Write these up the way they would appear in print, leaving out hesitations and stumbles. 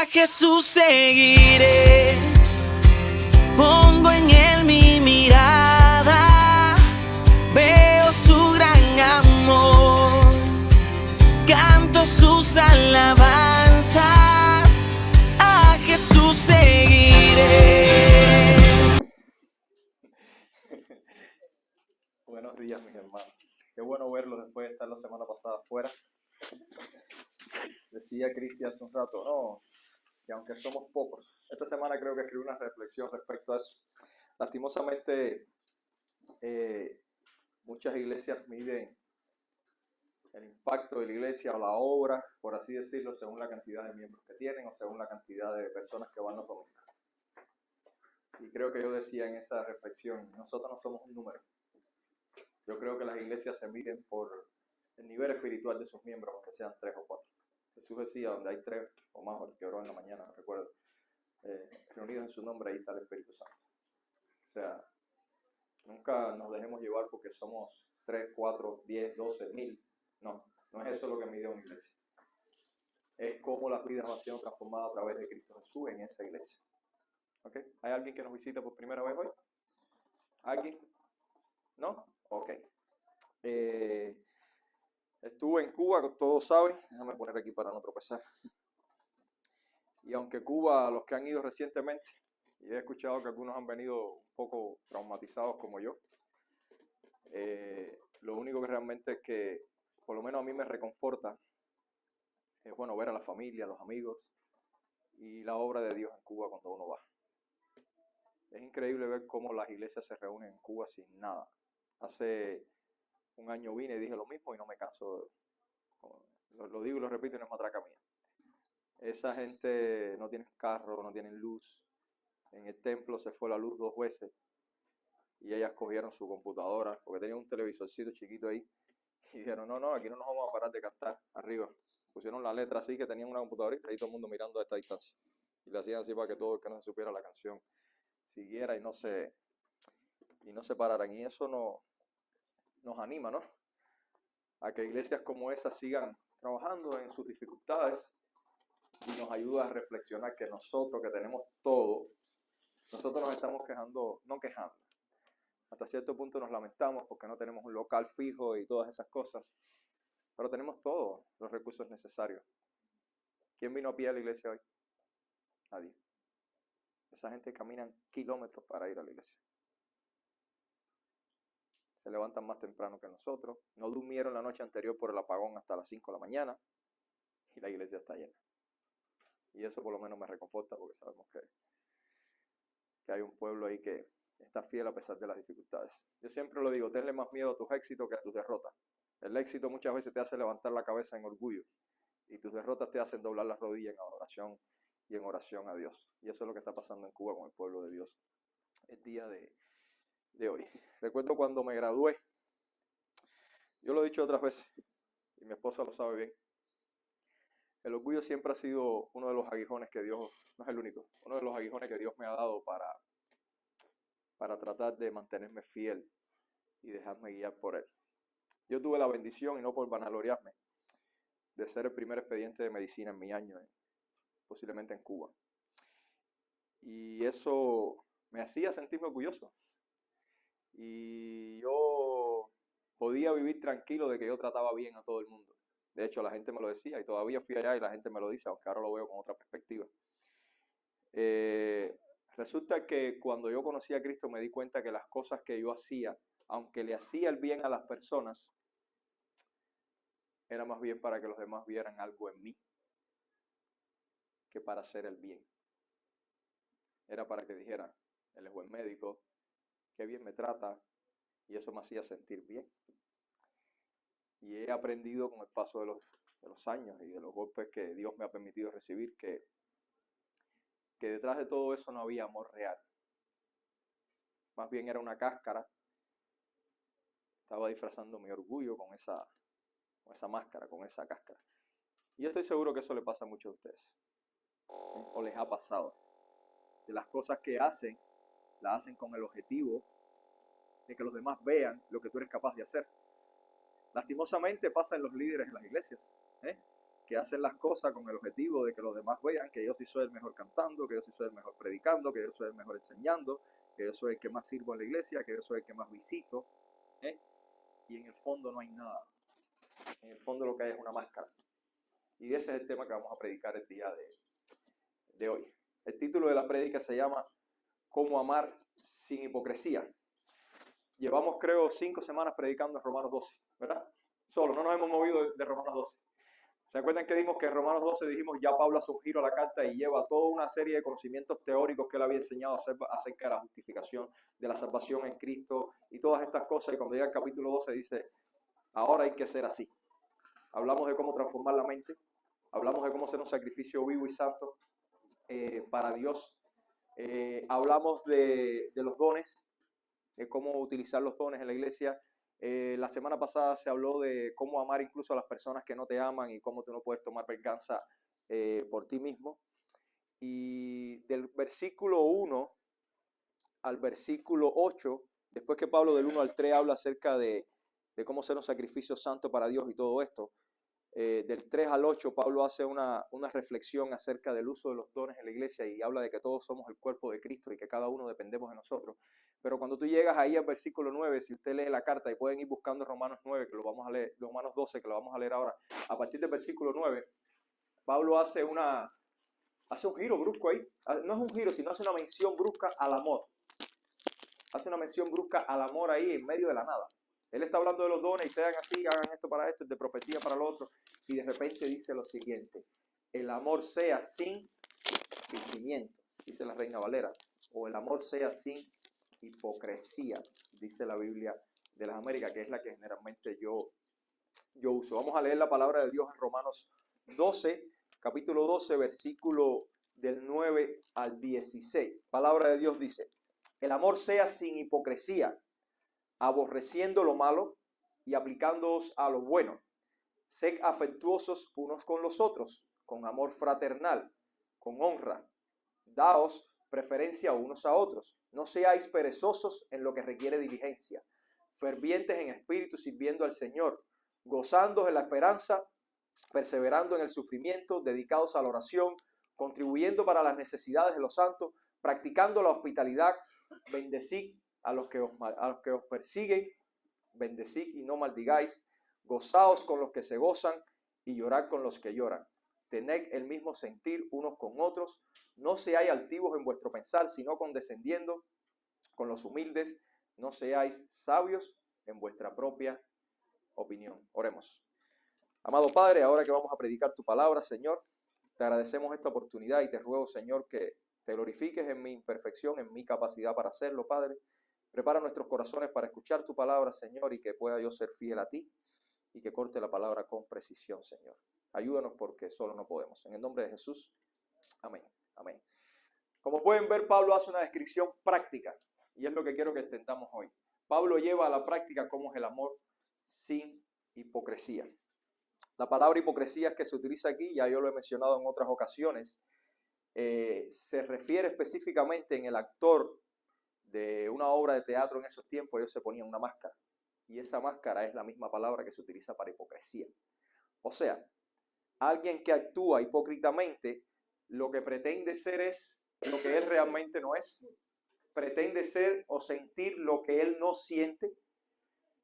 A Jesús seguiré, pongo en él mi mirada, veo su gran amor, canto sus alabanzas, a Jesús seguiré. Buenos días, mis hermanos. Qué bueno verlos después de estar la semana pasada afuera. Decía Cristi hace un rato, no, que aunque somos pocos, esta semana creo que escribí una reflexión respecto a eso. Lastimosamente, muchas iglesias miden el impacto de la iglesia o la obra, por así decirlo, según la cantidad de miembros que tienen o según la cantidad de personas que van los domingos. Y creo que yo decía en esa reflexión, nosotros no somos un número. Yo creo que las iglesias se miden por el nivel espiritual de sus miembros, aunque sean 3 o 4. Jesús decía, donde hay 3 o más, el que oró en la mañana, no recuerdo, reunidos en su nombre, ahí está el Espíritu Santo. O sea, nunca nos dejemos llevar porque somos 3, 4, 10, 12, 1000. No es eso lo que mide una iglesia. Es cómo las vidas van siendo transformadas a través de Cristo Jesús en esa iglesia. ¿Ok? ¿Hay alguien que nos visita por primera vez hoy? ¿Alguien? ¿No? Ok. Estuve en Cuba, como todos saben. Déjame poner aquí para no tropezar. Y aunque Cuba, los que han ido recientemente, y he escuchado que algunos han venido un poco traumatizados como yo, lo único que realmente es que, por lo menos a mí me reconforta, es bueno ver a la familia, a los amigos y la obra de Dios en Cuba cuando uno va. Es increíble ver cómo las iglesias se reúnen en Cuba sin nada. Hace un año vine y dije lo mismo y no me canso. Lo digo y lo repito y no es matraca mía. Esa gente no tiene carro, no tienen luz. En el templo se fue la luz 2 veces y ellas cogieron su computadora porque tenían un televisorcito chiquito ahí y dijeron, no, aquí no nos vamos a parar de cantar arriba. Pusieron la letra así que tenían una computadorita y todo el mundo mirando a esta distancia. Y le hacían así para que todo el que no se supiera la canción siguiera y no se pararan. Y eso nos anima, ¿no? A que iglesias como esa sigan trabajando en sus dificultades y nos ayuda a reflexionar que nosotros que tenemos todo, nosotros nos estamos quejando, no quejando. Hasta cierto punto nos lamentamos porque no tenemos un local fijo y todas esas cosas, pero tenemos todos los recursos necesarios. ¿Quién vino a pie a la iglesia hoy? Nadie. Esa gente camina kilómetros para ir a la iglesia. Se levantan más temprano que nosotros, no durmieron la noche anterior por el apagón hasta las 5 de la mañana y la iglesia está llena. Y eso por lo menos me reconforta porque sabemos que hay un pueblo ahí que está fiel a pesar de las dificultades. Yo siempre lo digo, tenle más miedo a tus éxitos que a tus derrotas. El éxito muchas veces te hace levantar la cabeza en orgullo y tus derrotas te hacen doblar las rodillas en adoración y en oración a Dios. Y eso es lo que está pasando en Cuba con el pueblo de Dios el día de hoy. Recuerdo cuando me gradué, yo lo he dicho otras veces y mi esposa lo sabe bien. El orgullo siempre ha sido uno de los aguijones que Dios, no es el único, uno de los aguijones que Dios me ha dado para tratar de mantenerme fiel y dejarme guiar por Él. Yo tuve la bendición, y no por vanagloriarme, de ser el primer expediente de medicina en mi año, posiblemente en Cuba. Y eso me hacía sentirme orgulloso. Y yo podía vivir tranquilo de que yo trataba bien a todo el mundo. De hecho, la gente me lo decía y todavía fui allá y la gente me lo dice, aunque ahora lo veo con otra perspectiva. Resulta que cuando yo conocí a Cristo me di cuenta que las cosas que yo hacía, aunque le hacía el bien a las personas, era más bien para que los demás vieran algo en mí que para hacer el bien. Era para que dijeran, él es buen médico, qué bien me trata, y eso me hacía sentir bien. Y he aprendido con el paso de los años y de los golpes que Dios me ha permitido recibir que detrás de todo eso no había amor real. Más bien era una cáscara. Estaba disfrazando mi orgullo con esa máscara, con esa cáscara. Y yo estoy seguro que eso le pasa a muchos de ustedes. O les ha pasado. De las cosas que hacen, las hacen con el objetivo de que los demás vean lo que tú eres capaz de hacer. Lastimosamente pasa en los líderes de las iglesias. que hacen las cosas con el objetivo de que los demás vean que yo sí soy el mejor cantando, que yo sí soy el mejor predicando, que yo soy el mejor enseñando, que yo soy el que más sirvo en la iglesia, que yo soy el que más visito. Y en el fondo no hay nada. En el fondo lo que hay es una máscara. Y ese es el tema que vamos a predicar el día de hoy. El título de la prédica se llama ¿Cómo amar sin hipocresía? Llevamos, creo, 5 semanas predicando en Romanos 12, ¿verdad? Solo, no nos hemos movido de Romanos 12. ¿Se acuerdan que dimos que en Romanos 12 dijimos ya Pablo hace un giro a la carta y lleva toda una serie de conocimientos teóricos que él había enseñado acerca de la justificación, de la salvación en Cristo y todas estas cosas? Y cuando llega el capítulo 12 dice, ahora hay que ser así. Hablamos de cómo transformar la mente, hablamos de cómo ser un sacrificio vivo y santo para Dios. Hablamos de los dones, de cómo utilizar los dones en la iglesia. La semana pasada se habló de cómo amar incluso a las personas que no te aman y cómo tú no puedes tomar venganza por ti mismo. Y del versículo 1 al versículo 8, después que Pablo del 1 al 3 habla acerca de cómo ser un sacrificio santo para Dios y todo esto, del 3 al 8 Pablo hace una reflexión acerca del uso de los dones en la iglesia y habla de que todos somos el cuerpo de Cristo y que cada uno dependemos de nosotros. Pero cuando tú llegas ahí al versículo 9, si usted lee la carta y pueden ir buscando Romanos 9, que lo vamos a leer, Romanos 12, que lo vamos a leer ahora, a partir del versículo 9, Pablo hace un giro brusco ahí. No es un giro, sino hace una mención brusca al amor. Hace una mención brusca al amor ahí en medio de la nada. Él está hablando de los dones y sean así, hagan esto para esto, de profecía para lo otro. Y de repente dice lo siguiente: el amor sea sin fingimiento, dice la Reina Valera. O el amor sea sin hipocresía, dice la Biblia de las Américas, que es la que generalmente yo uso. Vamos a leer la palabra de Dios en Romanos 12, capítulo 12, versículo del 9 al 16. Palabra de Dios dice: el amor sea sin hipocresía, aborreciendo lo malo y aplicándoos a lo bueno. Sed afectuosos unos con los otros, con amor fraternal, con honra. Daos preferencia unos a otros. No seáis perezosos en lo que requiere diligencia, fervientes en espíritu, sirviendo al Señor, gozándoos en la esperanza, perseverando en el sufrimiento, dedicados a la oración, contribuyendo para las necesidades de los santos, practicando la hospitalidad. Bendecid a los que os persiguen, bendecid y no maldigáis. Gozaos con los que se gozan y llorad con los que lloran. Tened el mismo sentir unos con otros. No seáis altivos en vuestro pensar, sino condescendiendo con los humildes. No seáis sabios en vuestra propia opinión. Oremos. Amado Padre, ahora que vamos a predicar tu palabra, Señor, te agradecemos esta oportunidad y te ruego, Señor, que te glorifiques en mi imperfección, en mi capacidad para hacerlo, Padre. Prepara nuestros corazones para escuchar tu palabra, Señor, y que pueda yo ser fiel a ti y que corte la palabra con precisión, Señor. Ayúdanos porque solo no podemos. En el nombre de Jesús, amén. Amén. Como pueden ver, Pablo hace una descripción práctica y es lo que quiero que entendamos hoy. Pablo lleva a la práctica cómo es el amor sin hipocresía. La palabra hipocresía que se utiliza aquí, ya yo lo he mencionado en otras ocasiones, se refiere específicamente en el actor de una obra de teatro en esos tiempos. Ellos se ponían una máscara y esa máscara es la misma palabra que se utiliza para hipocresía. O sea, alguien que actúa hipócritamente lo que pretende ser es lo que él realmente no es. Pretende ser o sentir lo que él no siente.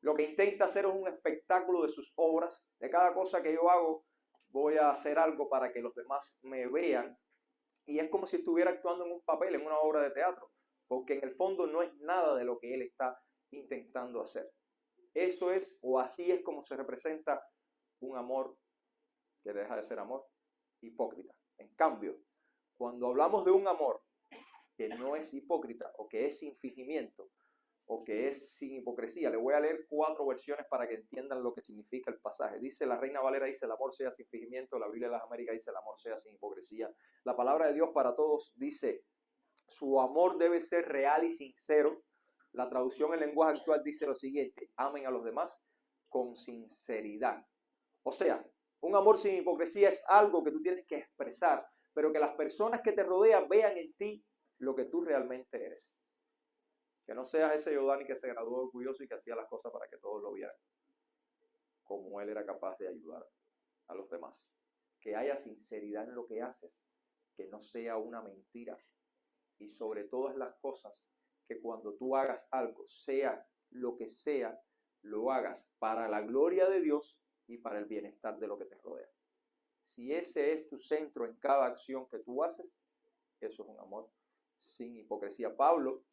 Lo que intenta hacer es un espectáculo de sus obras. De cada cosa que yo hago, voy a hacer algo para que los demás me vean. Y es como si estuviera actuando en un papel, en una obra de teatro. Porque en el fondo no es nada de lo que él está intentando hacer. Eso es, o así es como se representa un amor que deja de ser amor, hipócrita. En cambio, cuando hablamos de un amor que no es hipócrita, o que es sin fingimiento, o que es sin hipocresía, le voy a leer 4 versiones para que entiendan lo que significa el pasaje. Dice la Reina Valera, dice el amor sea sin fingimiento. La Biblia de las Américas dice el amor sea sin hipocresía. La palabra de Dios para todos dice su amor debe ser real y sincero. La traducción en lenguaje actual dice lo siguiente: amen a los demás con sinceridad. O sea, un amor sin hipocresía es algo que tú tienes que expresar, pero que las personas que te rodean vean en ti lo que tú realmente eres. Que no seas ese Yodani que se graduó orgulloso y que hacía las cosas para que todos lo vieran, como él era capaz de ayudar a los demás. que haya sinceridad en lo que haces, que no sea una mentira. Y sobre todas las cosas, que cuando tú hagas algo, sea lo que sea, lo hagas para la gloria de Dios y para el bienestar de lo que te rodea. Si ese es tu centro en cada acción que tú haces, eso es un amor sin hipocresía. Pablo,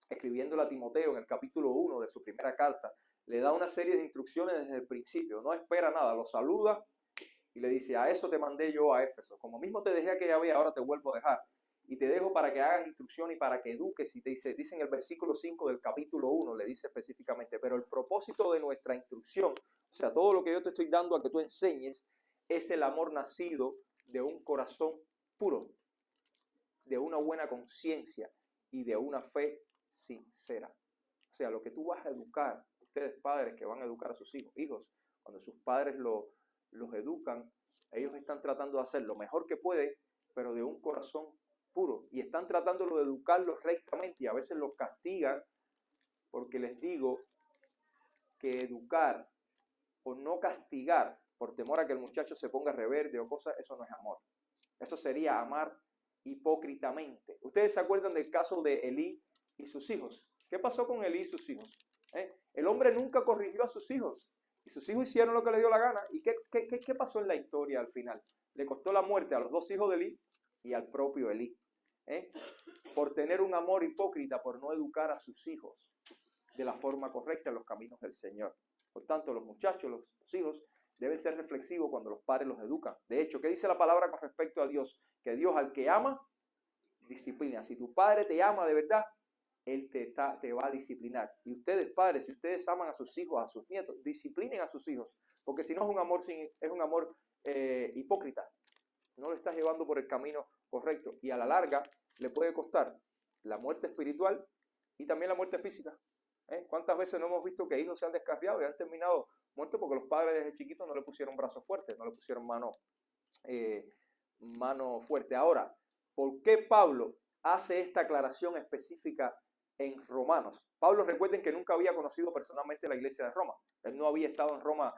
escribiéndole a Timoteo en el capítulo 1 de su primera carta, le da una serie de instrucciones desde el principio. No espera nada, lo saluda y le dice: a eso te mandé yo a Éfeso. Como mismo te dejé aquella vez, ahora te vuelvo a dejar. Y te dejo para que hagas instrucción y para que eduques. Y te dice en el versículo 5 del capítulo 1, le dice específicamente: pero el propósito de nuestra instrucción, o sea, todo lo que yo te estoy dando a que tú enseñes, es el amor nacido de un corazón puro, de una buena conciencia y de una fe sincera. O sea, lo que tú vas a educar, ustedes padres que van a educar a sus hijos, cuando sus padres los educan, ellos están tratando de hacer lo mejor que pueden, pero de un corazón puro. Y están tratando de educarlos rectamente y a veces los castigan, porque les digo que educar o no castigar por temor a que el muchacho se ponga rebelde o cosas, eso no es amor. Eso sería amar hipócritamente. ¿Ustedes se acuerdan del caso de Elí y sus hijos? ¿Qué pasó con Elí y sus hijos? El hombre nunca corrigió a sus hijos y sus hijos hicieron lo que les dio la gana. ¿Y qué pasó en la historia al final? Le costó la muerte a los dos hijos de Elí y al propio Elí. Por tener un amor hipócrita, por no educar a sus hijos de la forma correcta en los caminos del Señor. Por tanto, los muchachos, los hijos, deben ser reflexivos cuando los padres los educan. De hecho, ¿qué dice la palabra con respecto a Dios? Que Dios al que ama, disciplina. Si tu padre te ama de verdad, Él te va a disciplinar. Y ustedes, padres, si ustedes aman a sus hijos, a sus nietos, disciplinen a sus hijos. Porque si no es un amor hipócrita. No lo estás llevando por el camino correcto. Y a la larga le puede costar la muerte espiritual y también la muerte física. ¿Cuántas veces no hemos visto que hijos se han descarriado y han terminado muertos porque los padres desde chiquitos no le pusieron brazos fuertes, no le pusieron mano fuerte? Ahora, ¿por qué Pablo hace esta aclaración específica en Romanos? Pablo, recuerden que nunca había conocido personalmente la iglesia de Roma. Él no había estado en Roma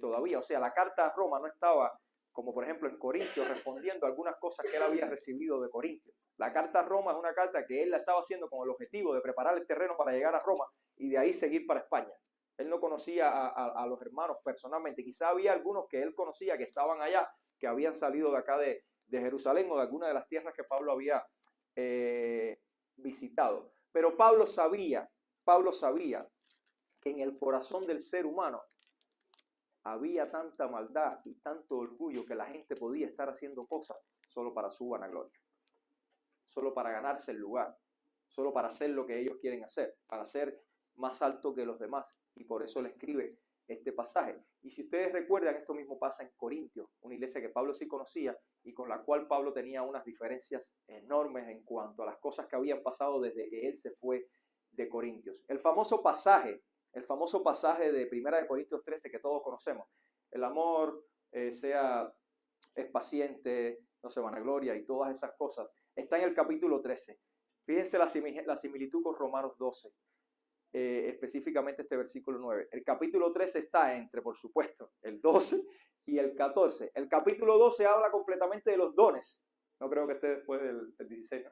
todavía. O sea, la carta a Roma no estaba, como por ejemplo en Corintios, respondiendo a algunas cosas que él había recibido de Corintios. La carta a Roma es una carta que él la estaba haciendo con el objetivo de preparar el terreno para llegar a Roma y de ahí seguir para España. Él no conocía a los hermanos personalmente. Quizá había algunos que él conocía que estaban allá, que habían salido de acá de Jerusalén o de alguna de las tierras que Pablo había visitado. Pero Pablo sabía que en el corazón del ser humano había tanta maldad y tanto orgullo que la gente podía estar haciendo cosas solo para su vanagloria, solo para ganarse el lugar, solo para hacer lo que ellos quieren hacer, para ser más alto que los demás. Y por eso le escribe este pasaje. Y si ustedes recuerdan, esto mismo pasa en Corintios, una iglesia que Pablo sí conocía y con la cual Pablo tenía unas diferencias enormes en cuanto a las cosas que habían pasado desde que él se fue de Corintios. El famoso pasaje de 1 Corintios 13 que todos conocemos: el amor es paciente, no se vanagloria y todas esas cosas, está en el capítulo 13. Fíjense la similitud con Romanos 12. Específicamente este versículo 9. El capítulo 13 está entre, por supuesto, el 12 y el 14. El capítulo 12 habla completamente de los dones. No creo que esté después del 16. ¿No?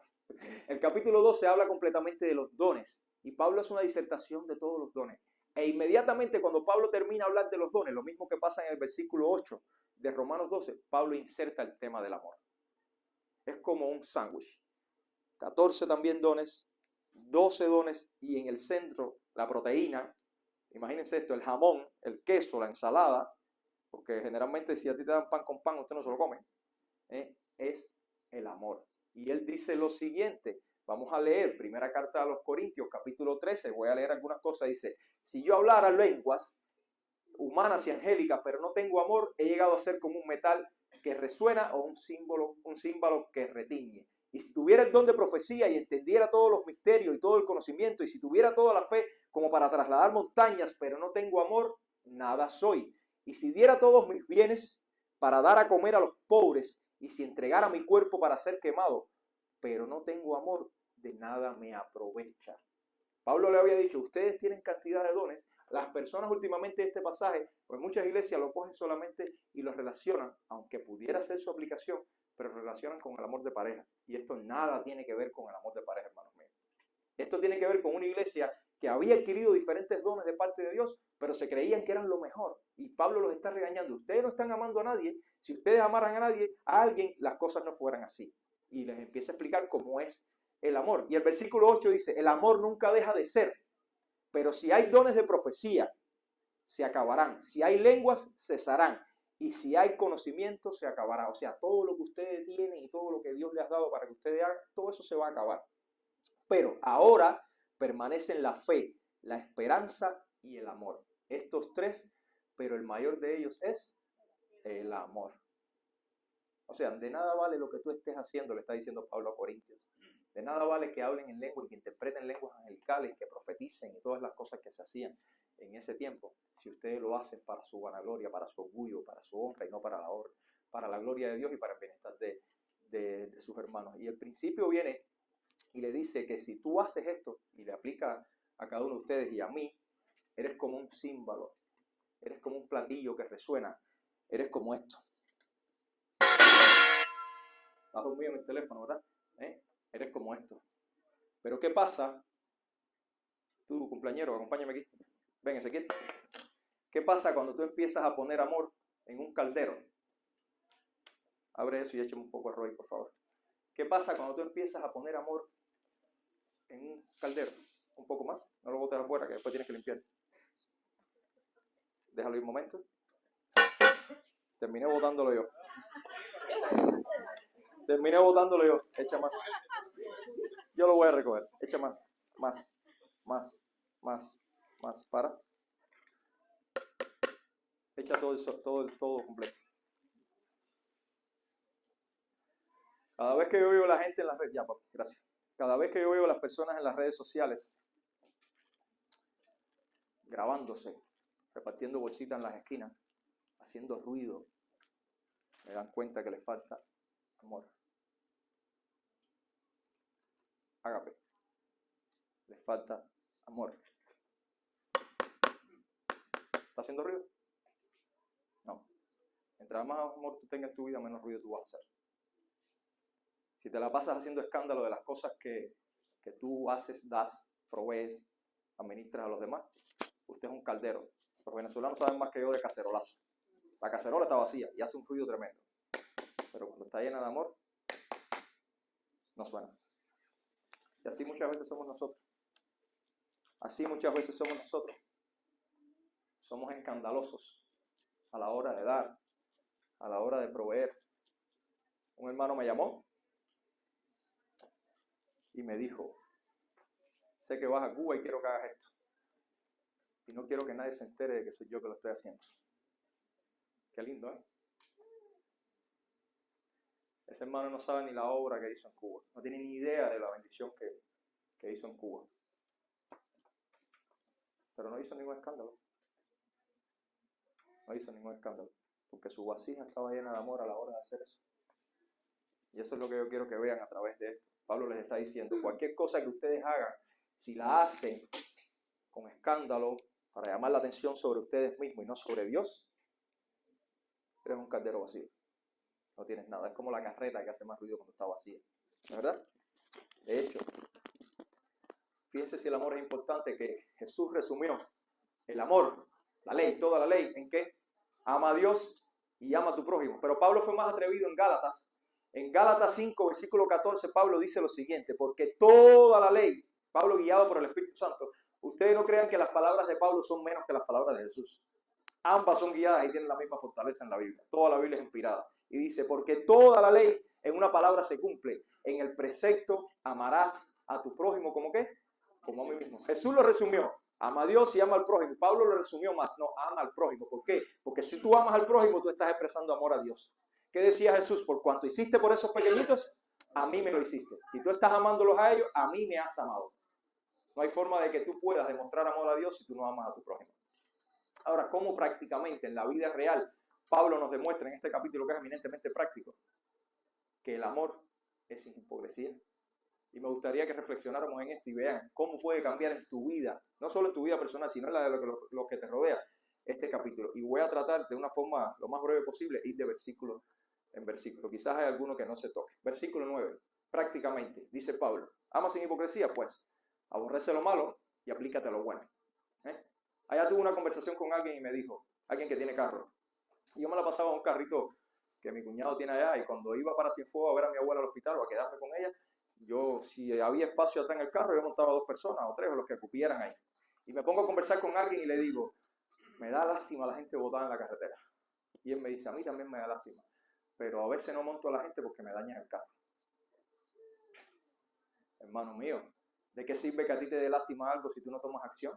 El capítulo 12 habla completamente de los dones. Y Pablo es una disertación de todos los dones. E inmediatamente cuando Pablo termina de hablar de los dones, lo mismo que pasa en el versículo 8 de Romanos 12, Pablo inserta el tema del amor. Es como un sándwich. 14 también dones, 12 dones y en el centro la proteína. Imagínense esto: el jamón, el queso, la ensalada, porque generalmente si a ti te dan pan con pan, usted no se lo come. Es el amor. Y él dice lo siguiente, vamos a leer primera carta a los Corintios, capítulo 13, voy a leer algunas cosas. Dice: si yo hablara lenguas humanas y angélicas, pero no tengo amor, he llegado a ser como un metal que resuena o un címbalo que retiñe. Y si tuviera el don de profecía y entendiera todos los misterios y todo el conocimiento, y si tuviera toda la fe como para trasladar montañas, pero no tengo amor, nada soy. Y si diera todos mis bienes para dar a comer a los pobres, y si entregara mi cuerpo para ser quemado, pero no tengo amor, de nada me aprovecha. Pablo le había dicho, ustedes tienen cantidad de dones. Las personas últimamente de este pasaje, pues muchas iglesias lo cogen solamente y lo relacionan, aunque pudiera ser su aplicación, pero lo relacionan con el amor de pareja. Y esto nada tiene que ver con el amor de pareja, hermanos míos. Esto tiene que ver con una iglesia que había adquirido diferentes dones de parte de Dios, pero se creían que eran lo mejor. Y Pablo los está regañando. Ustedes no están amando a nadie. Si ustedes amaran a alguien, las cosas no fueran así. Y les empieza a explicar cómo es el amor. Y el versículo 8 dice, el amor nunca deja de ser, pero si hay dones de profecía, se acabarán. Si hay lenguas, cesarán. Y si hay conocimiento, se acabará. O sea, todo lo que ustedes tienen y todo lo que Dios les ha dado para que ustedes hagan, todo eso se va a acabar. Pero ahora permanecen la fe, la esperanza y el amor. Estos tres, pero el mayor de ellos es el amor. O sea, de nada vale lo que tú estés haciendo, le está diciendo Pablo a Corintios. De nada vale que hablen en lengua y que interpreten lenguas angelicales y que profeticen y todas las cosas que se hacían en ese tiempo, si ustedes lo hacen para su vanagloria, para su orgullo, para su honra y no para la gloria de Dios y para el bienestar de sus hermanos. Y el principio viene y le dice que si tú haces esto y le aplica a cada uno de ustedes y a mí, eres como un címbalo, eres como un platillo que resuena, eres como esto. Estás dormido en el teléfono, ¿verdad? Eres como esto. Pero ¿qué pasa? Tú, cumpleañero, acompáñame aquí. Ven, Ezequiel. ¿Qué pasa cuando tú empiezas a poner amor en un caldero? Abre eso y échame un poco de Roy, por favor. ¿Qué pasa cuando tú empiezas a poner amor en un caldero? Un poco más. No lo botes afuera, que después tienes que limpiar. Déjalo ir un momento. Terminé botándolo yo. Echa más. Yo lo voy a recoger. Echa más. Más. Para. Echa todo completo. Cada vez que yo veo a la gente en las redes, ya, papi, gracias. Cada vez que yo veo a las personas en las redes sociales grabándose, repartiendo bolsitas en las esquinas, haciendo ruido, me dan cuenta que les falta amor. Ágape. Les falta amor. ¿Está haciendo ruido? No. Mientras más amor tú tengas en tu vida, menos ruido tú vas a hacer. Si te la pasas haciendo escándalo de las cosas que tú haces, das, provees, administras a los demás, usted es un caldero. Los venezolanos saben más que yo de cacerolazo. La cacerola está vacía y hace un ruido tremendo. Pero cuando está llena de amor, no suena. Y así muchas veces somos nosotros. Somos escandalosos a la hora de dar, a la hora de proveer. Un hermano me llamó y me dijo, sé que vas a Cuba y quiero que hagas esto. Y no quiero que nadie se entere de que soy yo que lo estoy haciendo. Qué lindo, ¿eh? Ese hermano no sabe ni la obra que hizo en Cuba. No tiene ni idea de la bendición que hizo en Cuba. Pero no hizo ningún escándalo. Porque su vasija estaba llena de amor a la hora de hacer eso. Y eso es lo que yo quiero que vean a través de esto. Pablo les está diciendo, cualquier cosa que ustedes hagan, si la hacen con escándalo, para llamar la atención sobre ustedes mismos y no sobre Dios, eres un caldero vacío. No tienes nada. Es como la carreta que hace más ruido cuando está vacía. ¿No es verdad? De hecho, fíjense si el amor es importante, que Jesús resumió el amor, la ley, toda la ley, ¿en qué? Ama a Dios y ama a tu prójimo. Pero Pablo fue más atrevido en Gálatas. En Gálatas 5, versículo 14, Pablo dice lo siguiente, porque toda la ley, Pablo guiado por el Espíritu Santo, ustedes no crean que las palabras de Pablo son menos que las palabras de Jesús. Ambas son guiadas y tienen la misma fortaleza en la Biblia. Toda la Biblia es inspirada. Y dice, porque toda la ley en una palabra se cumple. En el precepto, amarás a tu prójimo, ¿como qué? Como a mí mismo. Jesús lo resumió. Ama a Dios y ama al prójimo. Pablo lo resumió más. No, ama al prójimo. ¿Por qué? Porque si tú amas al prójimo, tú estás expresando amor a Dios. ¿Qué decía Jesús? Por cuanto hiciste por esos pequeñitos, a mí me lo hiciste. Si tú estás amándolos a ellos, a mí me has amado. No hay forma de que tú puedas demostrar amor a Dios si tú no amas a tu prójimo. Ahora, ¿cómo prácticamente en la vida real Pablo nos demuestra en este capítulo, que es eminentemente práctico, que el amor es sin hipocresía Y me gustaría que reflexionáramos en esto y vean cómo puede cambiar en tu vida, no solo en tu vida personal, sino en la de lo que te rodea, este capítulo. Y voy a tratar de una forma lo más breve posible, ir de versículo en versículo. Quizás hay alguno que no se toque. Versículo 9, prácticamente, dice Pablo, ama sin hipocresía, pues, aborrece lo malo y aplícate a lo bueno. Allá tuve una conversación con alguien y me dijo, alguien que tiene carro, y yo me la pasaba a un carrito que mi cuñado tiene allá, y cuando iba para Cienfuegos a ver a mi abuela al hospital o a quedarme con ella, yo, si había espacio atrás en el carro, yo montaba 2 personas o 3 o los que cupieran ahí. Y me pongo a conversar con alguien y le digo, me da lástima la gente botada en la carretera. Y él me dice, a mí también me da lástima, pero a veces no monto a la gente porque me dañan el carro. Hermano mío, ¿de qué sirve que a ti te dé lástima algo si tú no tomas acción?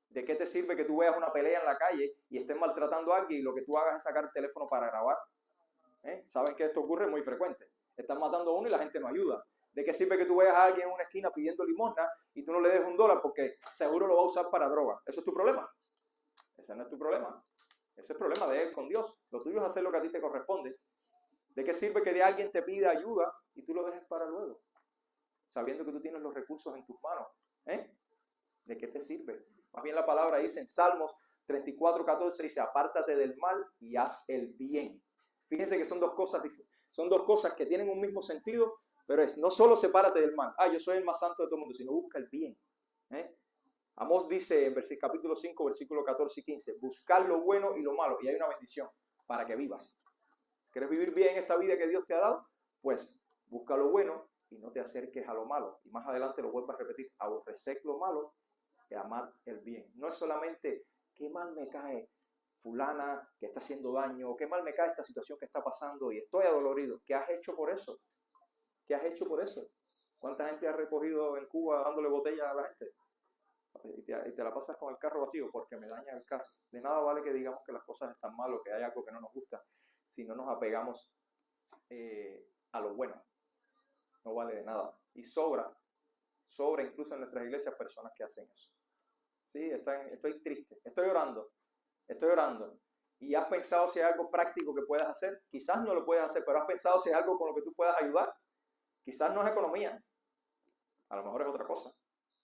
¿De qué te sirve que tú veas una pelea en la calle y estés maltratando a alguien y lo que tú hagas es sacar el teléfono para grabar? ¿Saben que esto ocurre muy frecuente? Están matando a uno y la gente no ayuda. ¿De qué sirve que tú veas a alguien en una esquina pidiendo limosna y tú no le des $1 porque seguro lo va a usar para droga? ¿Eso es tu problema? Ese no es tu problema. Ese es el problema de él con Dios. Lo tuyo es hacer lo que a ti te corresponde. ¿De qué sirve que de alguien te pida ayuda y tú lo dejes para luego? Sabiendo que tú tienes los recursos en tus manos. ¿De qué te sirve? Más bien la palabra dice en Salmos 34:14, dice, apártate del mal y haz el bien. Fíjense que son dos cosas que tienen un mismo sentido, pero es no solo sepárate del mal, yo soy el más santo de todo el mundo, sino busca el bien. Amós dice en capítulo 5, versículo 14 y 15, buscar lo bueno y lo malo, y hay una bendición para que vivas. ¿Quieres vivir bien esta vida que Dios te ha dado? Pues busca lo bueno y no te acerques a lo malo. Y más adelante lo vuelvo a repetir, aborrecer lo malo y amar el bien. No es solamente qué mal me cae fulana que está haciendo daño, o qué mal me cae esta situación que está pasando y estoy adolorido. ¿Qué has hecho por eso? ¿Qué has hecho por eso? ¿Cuánta gente ha recogido en Cuba dándole botella a la gente? Y te la pasas con el carro vacío porque me daña el carro. De nada vale que digamos que las cosas están mal o que hay algo que no nos gusta si no nos apegamos a lo bueno. No vale de nada. Y sobra incluso en nuestras iglesias personas que hacen eso. Sí, estoy triste, estoy orando. ¿Y has pensado si hay algo práctico que puedas hacer? Quizás no lo puedes hacer, pero has pensado si hay algo con lo que tú puedas ayudar. Quizás no es economía, a lo mejor es otra cosa.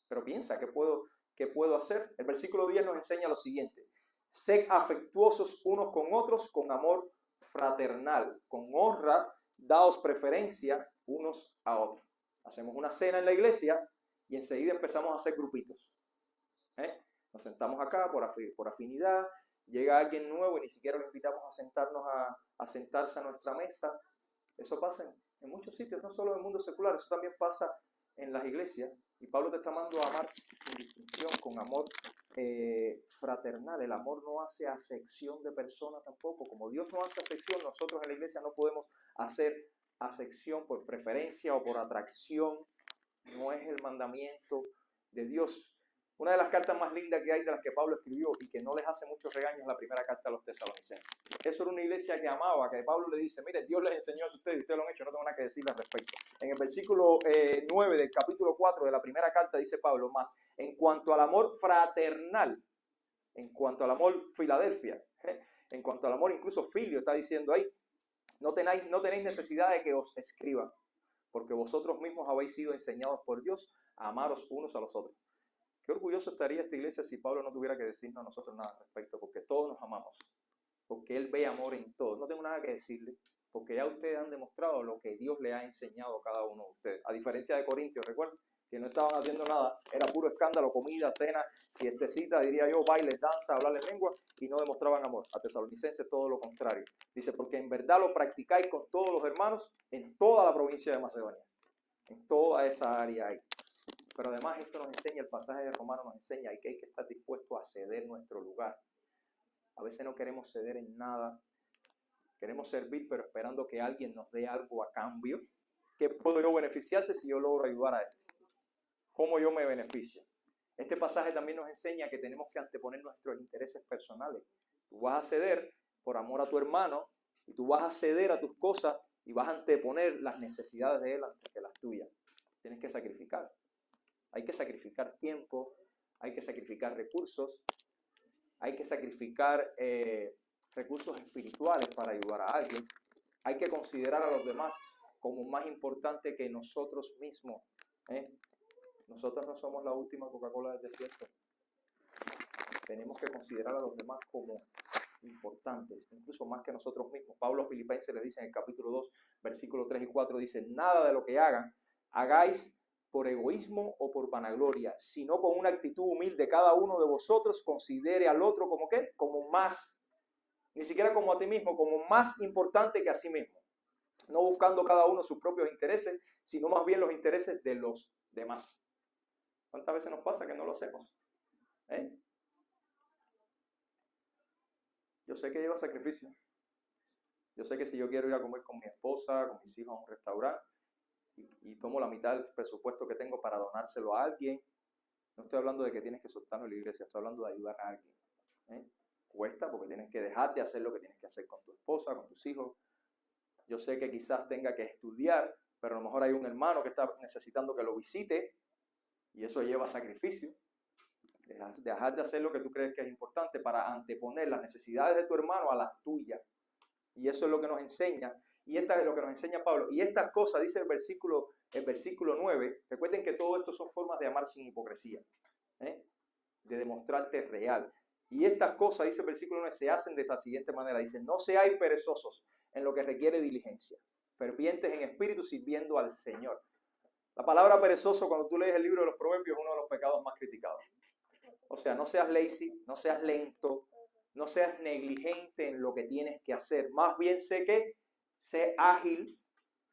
Pero piensa, ¿qué puedo hacer? El versículo 10 nos enseña lo siguiente. Sed afectuosos unos con otros con amor fraternal, con honra, daos preferencia unos a otros. Hacemos una cena en la iglesia y enseguida empezamos a hacer grupitos. Nos sentamos acá por afinidad, llega alguien nuevo y ni siquiera lo invitamos a sentarse a nuestra mesa. Eso pasa en muchos sitios, no solo en el mundo secular, eso también pasa en las iglesias. Y Pablo te está mandando a amar sin distinción, con amor fraternal. El amor no hace acepción de persona tampoco. Como Dios no hace acepción, nosotros en la iglesia no podemos hacer acepción por preferencia o por atracción. No es el mandamiento de Dios. Una de las cartas más lindas que hay, de las que Pablo escribió y que no les hace muchos regaños, es la primera carta a los tesalonicenses. Eso era una iglesia que amaba, que Pablo le dice, mire, Dios les enseñó a ustedes y ustedes lo han hecho, no tengo nada que decirles al respecto. En el versículo 9 del capítulo 4 de la primera carta dice Pablo, más en cuanto al amor fraternal, en cuanto al amor Filadelfia, en cuanto al amor incluso filio, está diciendo ahí, no tenéis necesidad de que os escriban, porque vosotros mismos habéis sido enseñados por Dios a amaros unos a los otros. Qué orgulloso estaría esta iglesia si Pablo no tuviera que decirnos a nosotros nada al respecto, porque todos nos amamos, porque Él ve amor en todos. No tengo nada que decirle, porque ya ustedes han demostrado lo que Dios le ha enseñado a cada uno de ustedes. A diferencia de Corintios, recuerden que no estaban haciendo nada, era puro escándalo, comida, cena, fiestecita, diría yo, bailes, danza, hablarle lengua, y no demostraban amor. A Tesalonicenses todo lo contrario. Dice, porque en verdad lo practicáis con todos los hermanos en toda la provincia de Macedonia, en toda esa área ahí. Pero además esto nos enseña, el pasaje de Romanos nos enseña que hay que estar dispuesto a ceder nuestro lugar. A veces no queremos ceder en nada, queremos servir pero esperando que alguien nos dé algo a cambio. ¿Qué puedo yo beneficiarse si yo logro ayudar a este? ¿Cómo yo me beneficio? Este pasaje también nos enseña que tenemos que anteponer nuestros intereses personales. Tú vas a ceder por amor a tu hermano y tú vas a ceder a tus cosas y vas a anteponer las necesidades de él antes que las tuyas. Tienes que sacrificar. Hay que sacrificar tiempo, hay que sacrificar recursos, hay que sacrificar recursos espirituales para ayudar a alguien. Hay que considerar a los demás como más importante que nosotros mismos. Nosotros no somos la última Coca-Cola del desierto. Tenemos que considerar a los demás como importantes, incluso más que nosotros mismos. Pablo a Filipenses le dice en el capítulo 2, versículos 3 y 4, dice: nada de lo que hagan, hagáis por egoísmo o por vanagloria, sino con una actitud humilde. Cada uno de vosotros considere al otro como ¿qué? Como más, ni siquiera como a ti mismo, como más importante que a sí mismo. No buscando cada uno sus propios intereses, sino más bien los intereses de los demás. ¿Cuántas veces nos pasa que no lo hacemos? Yo sé que lleva sacrificio. Yo sé que si yo quiero ir a comer con mi esposa, con mis hijos a un restaurante, y tomo la mitad del presupuesto que tengo para donárselo a alguien, no estoy hablando de que tienes que soltarlo en la iglesia, estoy hablando de ayudar a alguien. Cuesta porque tienes que dejar de hacer lo que tienes que hacer con tu esposa, con tus hijos. Yo sé que quizás tenga que estudiar, pero a lo mejor hay un hermano que está necesitando que lo visite, y eso lleva sacrificio. Dejar de hacer lo que tú crees que es importante para anteponer las necesidades de tu hermano a las tuyas. Y eso es lo que nos enseña. Y esta es lo que nos enseña Pablo. Y estas cosas, dice el versículo 9, recuerden que todo esto son formas de amar sin hipocresía, de demostrarte real. Y estas cosas, dice el versículo 9, se hacen de esa siguiente manera. Dice: no seáis perezosos en lo que requiere diligencia, fervientes en espíritu, sirviendo al Señor. La palabra perezoso, cuando tú lees el libro de los Proverbios, es uno de los pecados más criticados. O sea, no seas lazy, no seas lento, no seas negligente en lo que tienes que hacer. Más bien sé ágil,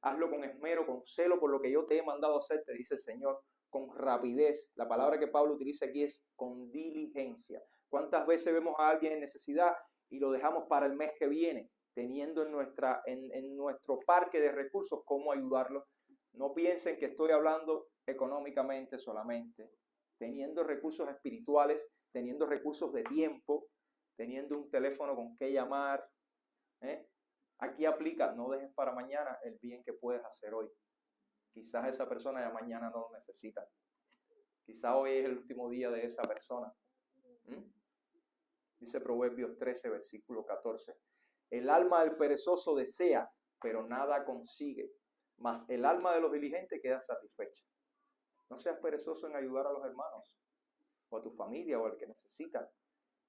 hazlo con esmero, con celo por lo que yo te he mandado a hacer, te dice el Señor, con rapidez. La palabra que Pablo utiliza aquí es con diligencia. ¿Cuántas veces vemos a alguien en necesidad y lo dejamos para el mes que viene, teniendo en nuestro parque de recursos cómo ayudarlo? No piensen que estoy hablando económicamente solamente, teniendo recursos espirituales, teniendo recursos de tiempo, teniendo un teléfono con que llamar. Aquí aplica: no dejes para mañana el bien que puedes hacer hoy. Quizás esa persona ya mañana no lo necesita. Quizás hoy es el último día de esa persona. Dice Proverbios 13, versículo 14. El alma del perezoso desea, pero nada consigue, mas el alma de los diligentes queda satisfecha. No seas perezoso en ayudar a los hermanos, o a tu familia, o al que necesita.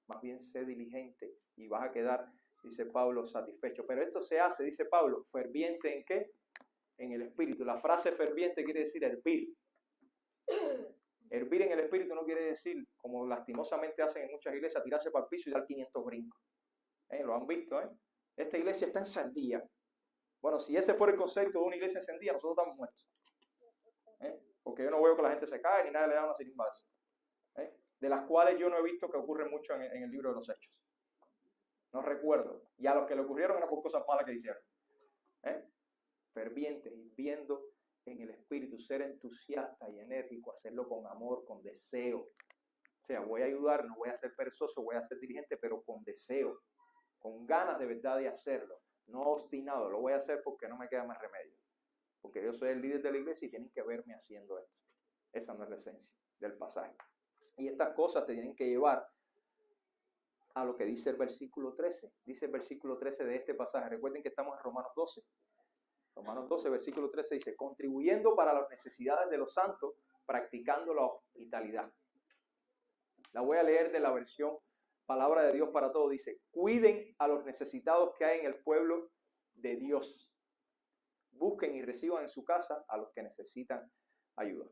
Más bien sé diligente y vas a quedar, dice Pablo, satisfecho. Pero esto se hace, dice Pablo, ferviente ¿en qué? En el espíritu. La frase ferviente quiere decir hervir. Hervir en el espíritu no quiere decir, como lastimosamente hacen en muchas iglesias, tirarse para el piso y dar 500 brincos. Lo han visto, Esta iglesia está encendida. Bueno, si ese fuera el concepto de una iglesia encendida, nosotros estamos muertos. Porque yo no veo que la gente se cae ni nada le da una sirimba de eso. De las cuales yo no he visto que ocurren mucho en el libro de los Hechos. No recuerdo. Y a los que le ocurrieron eran por cosas malas que hicieron. Fervientes, viendo en el espíritu, ser entusiasta y enérgico, hacerlo con amor, con deseo. O sea, voy a ayudar, no voy a ser perezoso, voy a ser diligente, pero con deseo, con ganas de verdad de hacerlo. No obstinado, lo voy a hacer porque no me queda más remedio. Porque yo soy el líder de la iglesia y tienen que verme haciendo esto. Esa no es la esencia del pasaje. Y estas cosas te tienen que llevar a lo que dice el versículo 13. Dice el versículo 13 de este pasaje. Recuerden que estamos en Romanos 12. Romanos 12, versículo 13 dice: contribuyendo para las necesidades de los santos, practicando la hospitalidad. La voy a leer de la versión Palabra de Dios para Todos. Dice: cuiden a los necesitados que hay en el pueblo de Dios. Busquen y reciban en su casa a los que necesitan ayuda.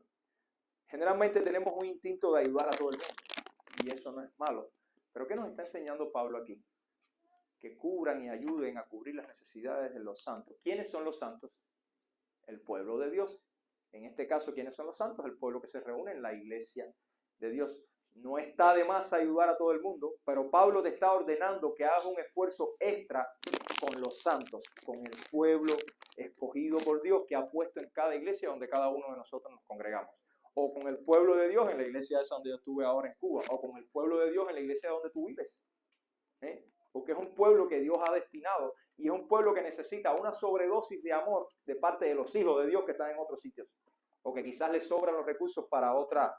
Generalmente tenemos un instinto de ayudar a todo el mundo, y eso no es malo. Pero ¿qué nos está enseñando Pablo aquí? Que cubran y ayuden a cubrir las necesidades de los santos. ¿Quiénes son los santos? El pueblo de Dios. En este caso, ¿quiénes son los santos? El pueblo que se reúne en la iglesia de Dios. No está de más ayudar a todo el mundo, pero Pablo te está ordenando que hagas un esfuerzo extra con los santos, con el pueblo escogido por Dios que ha puesto en cada iglesia donde cada uno de nosotros nos congregamos. O con el pueblo de Dios en la iglesia esa donde yo estuve ahora en Cuba, o con el pueblo de Dios en la iglesia donde tú vives. Porque es un pueblo que Dios ha destinado y es un pueblo que necesita una sobredosis de amor de parte de los hijos de Dios que están en otros sitios, o que quizás les sobran los recursos para otra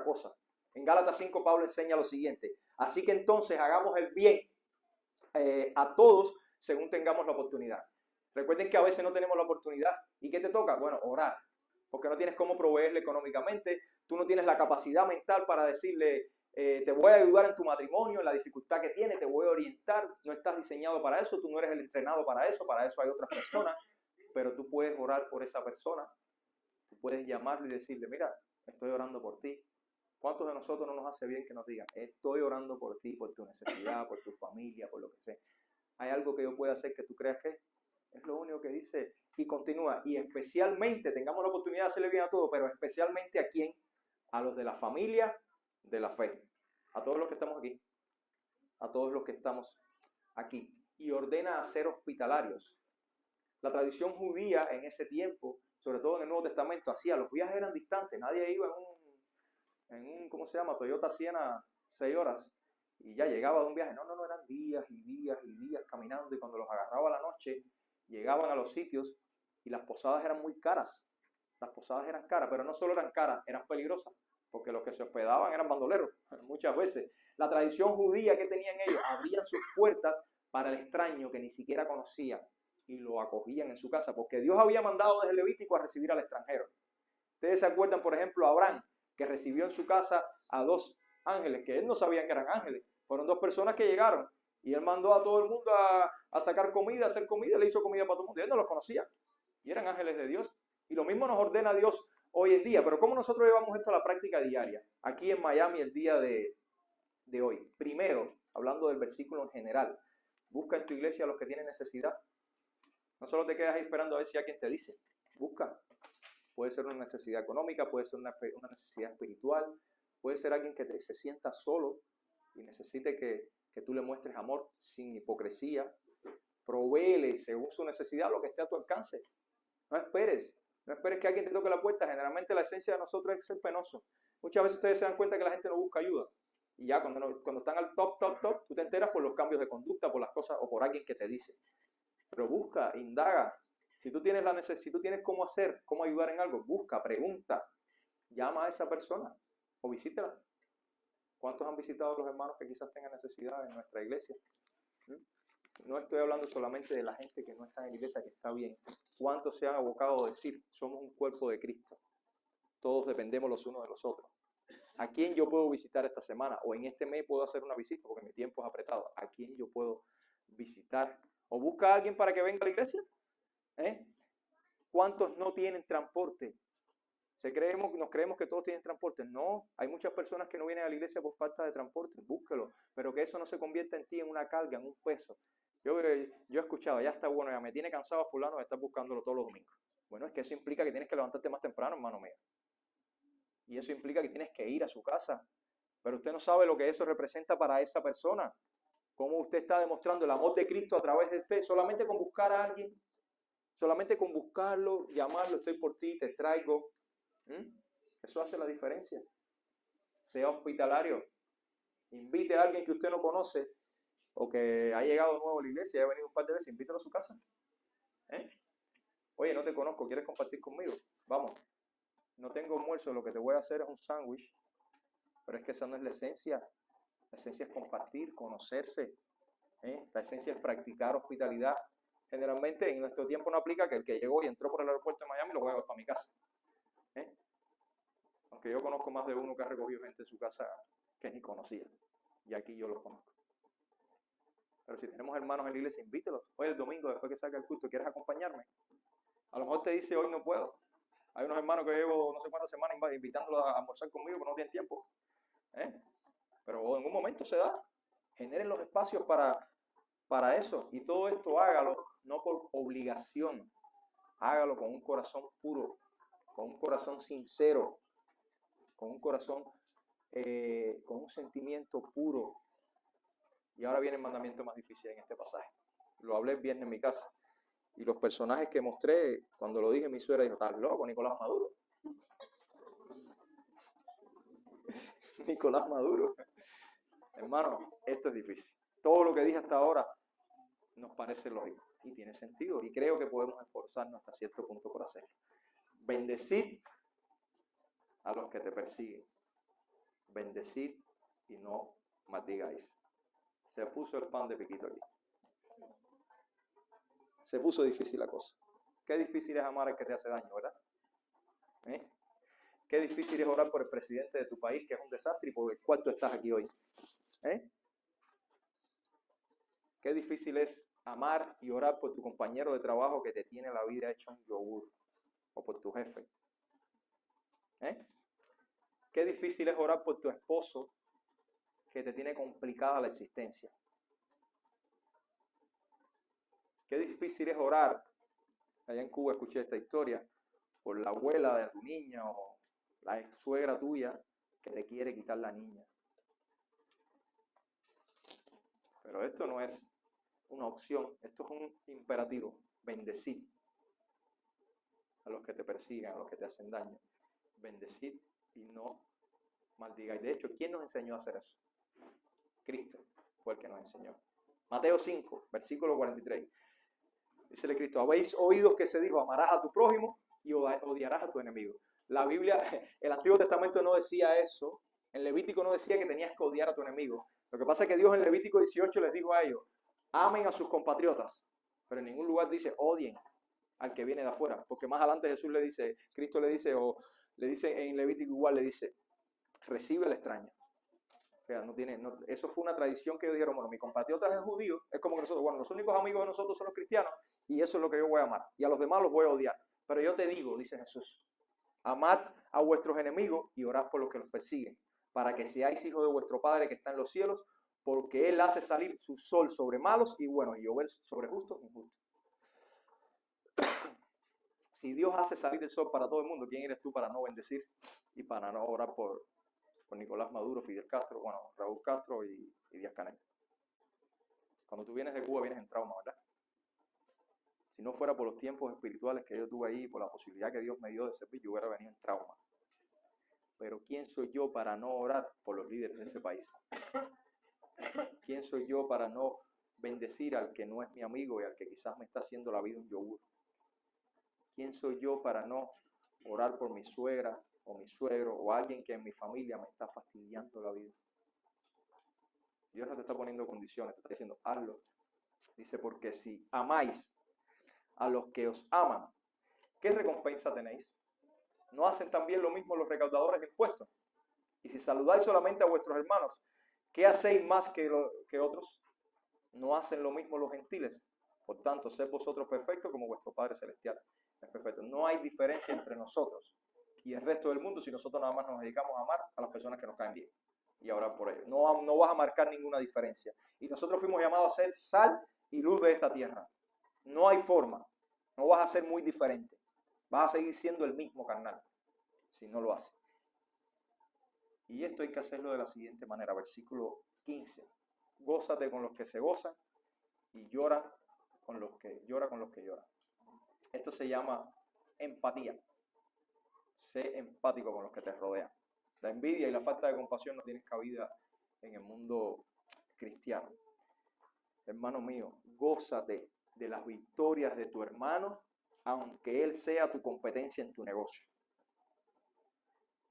cosa. En Gálatas 5 Pablo enseña lo siguiente: así que entonces hagamos el bien a todos según tengamos la oportunidad. Recuerden que a veces no tenemos la oportunidad. ¿Y qué te toca? Bueno, orar. Porque no tienes cómo proveerle económicamente. Tú no tienes la capacidad mental para decirle, te voy a ayudar en tu matrimonio, en la dificultad que tiene, te voy a orientar. No estás diseñado para eso, tú no eres el entrenado para eso hay otras personas. Pero tú puedes orar por esa persona. Tú puedes llamarle y decirle, mira, estoy orando por ti. ¿Cuántos de nosotros no nos hace bien que nos digan, estoy orando por ti, por tu necesidad, por tu familia, por lo que sea? ¿Hay algo que yo pueda hacer que tú creas que es lo único que dice? Y continúa, y especialmente, tengamos la oportunidad de hacerle bien a todos, pero especialmente ¿a quién? A los de la familia de la fe, a todos los que estamos aquí, a todos los que estamos aquí. Y ordena a ser hospitalarios. La tradición judía en ese tiempo, sobre todo en el Nuevo Testamento, hacía, los viajes eran distantes, nadie iba en un ¿cómo se llama? Toyota Siena 6 horas y ya llegaba de un viaje. No, eran días y días y días caminando, y cuando los agarraba la noche, llegaban a los sitios y las posadas eran muy caras. Las posadas eran caras, pero no solo eran caras, eran peligrosas, porque los que se hospedaban eran bandoleros, muchas veces. La tradición judía que tenían ellos, abrían sus puertas para el extraño que ni siquiera conocían y lo acogían en su casa, porque Dios había mandado desde Levítico a recibir al extranjero. Ustedes se acuerdan, por ejemplo, a Abraham, que recibió en su casa a 2 ángeles, que él no sabía que eran ángeles. Fueron 2 personas que llegaron y él mandó a todo el mundo a sacar comida, a hacer comida, le hizo comida para todo el mundo. Y él no los conocía y eran ángeles de Dios. Y lo mismo nos ordena Dios hoy en día. Pero ¿cómo nosotros llevamos esto a la práctica diaria? Aquí en Miami el día de hoy. Primero, hablando del versículo en general, busca en tu iglesia a los que tienen necesidad. No solo te quedas ahí esperando a ver si alguien te dice. Busca. Puede ser una necesidad económica, puede ser una necesidad espiritual, puede ser alguien que se sienta solo y necesite que tú le muestres amor sin hipocresía. Provéele según su necesidad lo que esté a tu alcance. No esperes que alguien te toque la puerta. Generalmente la esencia de nosotros es ser penoso. Muchas veces ustedes se dan cuenta que la gente no busca ayuda. Y ya cuando están al top, tú te enteras por los cambios de conducta, por las cosas o por alguien que te dice. Pero busca, indaga. Si tú tienes si tú tienes cómo hacer, cómo ayudar en algo, busca, pregunta, llama a esa persona o visítela. ¿Cuántos han visitado a los hermanos que quizás tengan necesidad en nuestra iglesia? No estoy hablando solamente de la gente que no está en la iglesia, que está bien. ¿Cuántos se han abocado a decir, somos un cuerpo de Cristo? Todos dependemos los unos de los otros. ¿A quién yo puedo visitar esta semana? O en este mes puedo hacer una visita porque mi tiempo es apretado. ¿A quién yo puedo visitar? ¿O busca a alguien para que venga a la iglesia? ¿Cuántos no tienen transporte? Nos creemos que todos tienen transporte. No, hay muchas personas que no vienen a la iglesia por falta de transporte. Búsquelo, pero que eso no se convierta en ti en una carga, en un peso. Yo he escuchado, ya está bueno, ya me tiene cansado a fulano de estar buscándolo todos los domingos. Bueno, es que eso implica que tienes que levantarte más temprano, hermano mío. Y eso implica que tienes que ir a su casa. Pero usted no sabe lo que eso representa para esa persona. Cómo usted está demostrando el amor de Cristo a través de usted, solamente con buscar a alguien. Solamente con buscarlo, llamarlo, estoy por ti, te traigo. Eso hace la diferencia. Sea hospitalario. Invite a alguien que usted no conoce o que ha llegado nuevo a la iglesia y ha venido un par de veces, invítalo a su casa. Oye, no te conozco, ¿quieres compartir conmigo? Vamos. No tengo almuerzo, lo que te voy a hacer es un sándwich. Pero es que esa no es la esencia. La esencia es compartir, conocerse. La esencia es practicar hospitalidad. Generalmente en nuestro tiempo no aplica que el que llegó y entró por el aeropuerto de Miami lo voy a llevar para mi casa. Aunque yo conozco más de uno que ha recogido gente en su casa que ni conocía. Y aquí yo los conozco. Pero si tenemos hermanos en la iglesia, invítelos. Hoy el domingo, después que salga el culto, ¿quieres acompañarme? A lo mejor te dice, hoy no puedo. Hay unos hermanos que llevo no sé cuántas semanas invitándolos a almorzar conmigo, pero no tienen tiempo. Pero en un momento se da. Generen los espacios para eso. Y todo esto hágalo no por obligación. Hágalo con un corazón puro, con un corazón sincero, con un corazón, con un sentimiento puro. Y ahora viene el mandamiento más difícil en este pasaje. Lo hablé el viernes en mi casa. Y los personajes que mostré, cuando lo dije, mi suegra dijo, ¿estás loco, Nicolás Maduro? Nicolás Maduro. Hermano, esto es difícil. Todo lo que dije hasta ahora nos parece lógico y tiene sentido. Y creo que podemos esforzarnos hasta cierto punto por hacerlo. Bendecid a los que te persiguen. Bendecid y no maldigáis. Se puso el pan de piquito aquí. Se puso difícil la cosa. Qué difícil es amar al que te hace daño, ¿verdad? Qué difícil es orar por el presidente de tu país, que es un desastre y por el cual tú estás aquí hoy. Qué difícil es amar y orar por tu compañero de trabajo que te tiene la vida hecha un yogur, o por tu jefe. Qué difícil es orar por tu esposo que te tiene complicada la existencia. Qué difícil es orar. Allá en Cuba escuché esta historia por la abuela de tu niña o la ex suegra tuya que te quiere quitar la niña. Pero esto no es una opción, esto es un imperativo. Bendecid a los que te persigan, a los que te hacen daño. Bendecid y no maldigáis. De hecho, ¿quién nos enseñó a hacer eso? Cristo fue el que nos enseñó. Mateo 5, versículo 43. Dícele Cristo, habéis oído que se dijo, amarás a tu prójimo y odiarás a tu enemigo. La Biblia, el Antiguo Testamento no decía eso. En Levítico no decía que tenías que odiar a tu enemigo. Lo que pasa es que Dios en Levítico 18 les dijo a ellos, amen a sus compatriotas. Pero en ningún lugar dice, odien al que viene de afuera. Porque más adelante Jesús le dice, Cristo le dice, o le dice en Levítico igual, le dice, recibe al extraño. O sea, eso fue una tradición que ellos dijeron, bueno, mi compatriota es judío, es como que nosotros, bueno, los únicos amigos de nosotros son los cristianos, y eso es lo que yo voy a amar. Y a los demás los voy a odiar. Pero yo te digo, dice Jesús, amad a vuestros enemigos y orad por los que los persiguen, para que seáis hijos de vuestro Padre que está en los cielos, porque Él hace salir su sol sobre malos y buenos, y llover sobre justos e injustos. Si Dios hace salir el sol para todo el mundo, ¿quién eres tú para no bendecir y para no orar por Nicolás Maduro, Fidel Castro, bueno, Raúl Castro y Díaz-Canel? Cuando tú vienes de Cuba vienes en trauma, ¿verdad? Si no fuera por los tiempos espirituales que yo tuve ahí, por la posibilidad que Dios me dio de servir, yo hubiera venido en trauma. Pero ¿quién soy yo para no orar por los líderes de ese país? ¿Quién soy yo para no bendecir al que no es mi amigo y al que quizás me está haciendo la vida un yogur? ¿Quién soy yo para no orar por mi suegra o mi suegro o alguien que en mi familia me está fastidiando la vida? Dios no te está poniendo condiciones, te está diciendo, hazlo. Dice, porque si amáis a los que os aman, ¿qué recompensa tenéis? ¿No hacen también lo mismo los recaudadores de impuestos? Y si saludáis solamente a vuestros hermanos, ¿qué hacéis más que otros? ¿No hacen lo mismo los gentiles? Por tanto, sed vosotros perfectos como vuestro Padre Celestial es perfecto. No hay diferencia entre nosotros y el resto del mundo si nosotros nada más nos dedicamos a amar a las personas que nos caen bien y a orar por ellos. No vas a marcar ninguna diferencia. Y nosotros fuimos llamados a ser sal y luz de esta tierra. No hay forma. No vas a ser muy diferente. Vas a seguir siendo el mismo carnal si no lo haces. Y esto hay que hacerlo de la siguiente manera. Versículo 15. Gózate con los que se gozan y llora con los que lloran. Esto se llama empatía. Sé empático con los que te rodean. La envidia y la falta de compasión no tienen cabida en el mundo cristiano. Hermano mío, gózate de las victorias de tu hermano, aunque él sea tu competencia en tu negocio.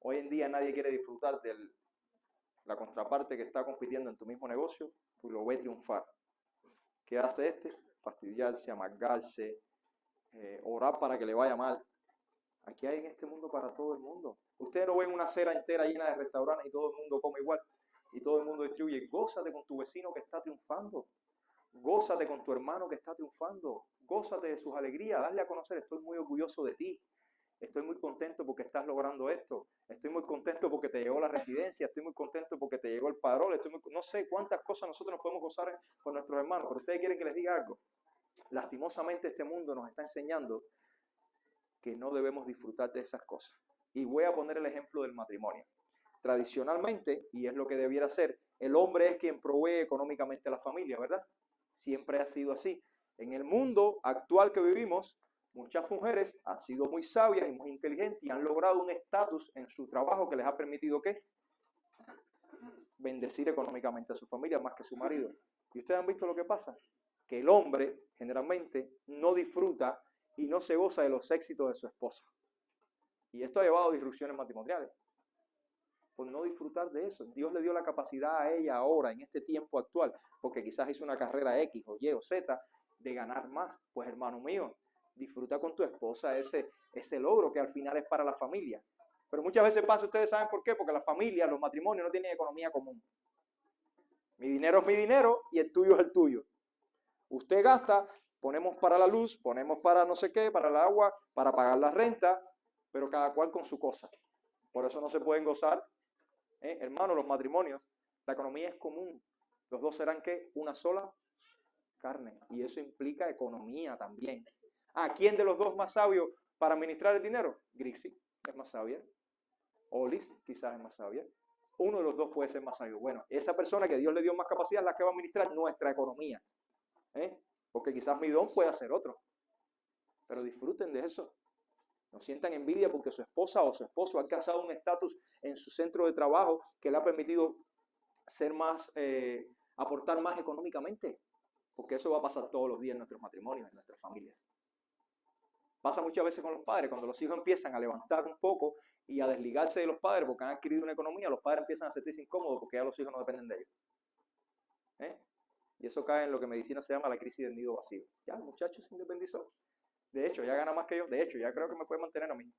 Hoy en día nadie quiere disfrutar de la contraparte que está compitiendo en tu mismo negocio, pues lo ve triunfar. ¿Qué hace este? Fastidiarse, amargarse, orar para que le vaya mal. Aquí hay en este mundo para todo el mundo. Ustedes no ven una acera entera llena de restaurantes y todo el mundo come igual y todo el mundo distribuye. Gózate con tu vecino que está triunfando. Gózate con tu hermano que está triunfando. Gózate de sus alegrías. Dale a conocer, estoy muy orgulloso de ti. Estoy muy contento porque estás logrando esto. Estoy muy contento porque te llegó la residencia. Estoy muy contento porque te llegó el padrón. No sé cuántas cosas nosotros nos podemos gozar con nuestros hermanos. Pero ustedes quieren que les diga algo. Lastimosamente este mundo nos está enseñando que no debemos disfrutar de esas cosas. Y voy a poner el ejemplo del matrimonio. Tradicionalmente, y es lo que debiera ser, el hombre es quien provee económicamente a la familia, ¿verdad? Siempre ha sido así. En el mundo actual que vivimos, muchas mujeres han sido muy sabias y muy inteligentes y han logrado un estatus en su trabajo que les ha permitido, ¿qué? Bendecir económicamente a su familia más que su marido. ¿Y ustedes han visto lo que pasa? Que el hombre generalmente no disfruta y no se goza de los éxitos de su esposa. Y esto ha llevado a disrupciones matrimoniales. Por no disfrutar de eso. Dios le dio la capacidad a ella ahora, en este tiempo actual, porque quizás hizo una carrera X o Y o Z. de ganar más. Pues hermano mío, disfruta con tu esposa ese logro que al final es para la familia. Pero muchas veces pasa, ustedes saben por qué, porque la familia, los matrimonios no tienen economía común. Mi dinero es mi dinero y el tuyo es el tuyo. Usted gasta, ponemos para la luz, ponemos para no sé qué, para el agua, para pagar la renta, pero cada cual con su cosa. Por eso no se pueden gozar, hermano, los matrimonios. La economía es común. Los dos serán, ¿qué? Una sola carne. Y eso implica economía también. ¿Quién de los dos es más sabio para administrar el dinero? Grixi es más sabia. Olis quizás es más sabia. Uno de los dos puede ser más sabio. Bueno, esa persona que Dios le dio más capacidad es la que va a administrar nuestra economía. Porque quizás mi don pueda ser otro. Pero disfruten de eso. No sientan envidia porque su esposa o su esposo ha alcanzado un estatus en su centro de trabajo que le ha permitido ser más, aportar más económicamente. Porque eso va a pasar todos los días en nuestros matrimonios, en nuestras familias. Pasa muchas veces con los padres, cuando los hijos empiezan a levantar un poco y a desligarse de los padres porque han adquirido una economía, los padres empiezan a sentirse incómodos porque ya los hijos no dependen de ellos. Y eso cae en lo que en medicina se llama la crisis del nido vacío. Ya el muchacho se independizó. De hecho, ya gana más que yo. De hecho, ya creo que me puede mantener a mí.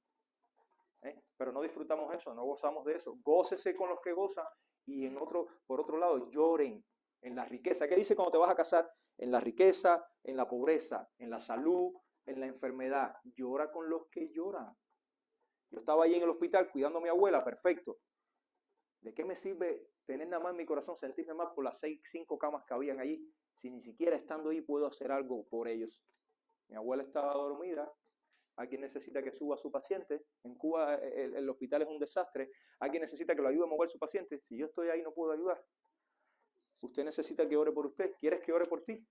Pero no disfrutamos eso, no gozamos de eso. Gócese con los que gozan y por otro lado, lloren en la riqueza. ¿Qué dice cuando te vas a casar? En la riqueza, en la pobreza, en la salud, en la enfermedad. Llora con los que lloran. Yo estaba ahí en el hospital cuidando a mi abuela, perfecto. ¿De qué me sirve tener nada más en mi corazón, sentirme mal por las 5 camas que habían allí, si ni siquiera estando ahí puedo hacer algo por ellos? Mi abuela estaba dormida. Alguien necesita que suba a su paciente. En Cuba el hospital es un desastre. Alguien necesita que lo ayude a mover su paciente. Si yo estoy ahí no puedo ayudar. Usted necesita que ore por usted. ¿Quieres que ore por ti?